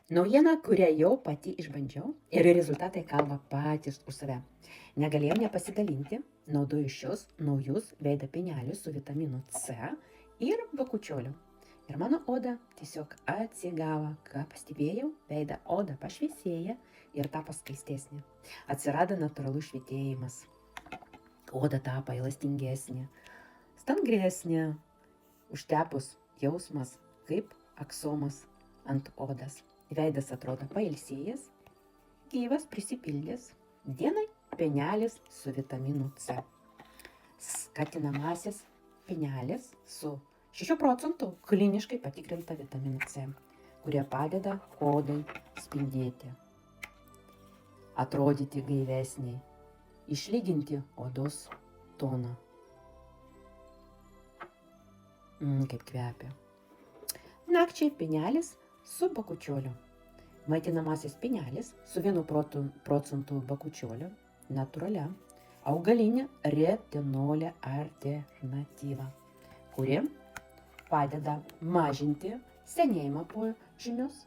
Naujiena, kurią jau pati išbandžiau ir rezultatai kalba patys už save. Negalėjau nepasidalinti, naudoju šios naujus veido pienelius su vitaminu C ir bakučioliu. Ir mano oda tiesiog atsigavo, ką pastebėjau, veido oda pašviesėja ir tapo skaistesnė. Atsirado natūralus švietėjimas. Oda tapo elastingesnė, stangresnė, užtepus jausmas kaip aksomas ant odas. Veidas atrodo pailsėjęs, gyvas, prisipildęs. Dienai pienelis su vitaminu C. Skatinamasis pienelis su 6% kliniškai patikrinta vitaminu C, kurie padeda odai spindėti, atrodyti gaivesniai, išlyginti odos toną. Kaip kvepia. Nakčiai pienelis su bakučioliu. Maitinamasis pienelis su 1% bakučioliu, natūralia, augalinė retinolio alternatyva, kuri padeda mažinti senėjimo požymius,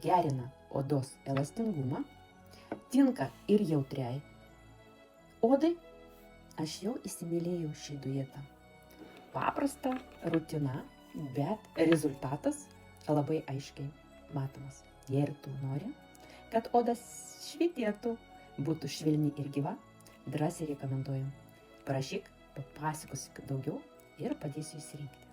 gerina odos elastingumą, tinka ir jautriai odai. Aš jau įsimylėjau šį dietą. Paprasta rutina, bet rezultatas labai aiškiai matomas. Jei ir tu nori, kad oda švytėtų, būtų švelni ir gyva, drąsiai rekomenduoju. Parašyk, papasakosiu daugiau ir padėsiu išsirinkti.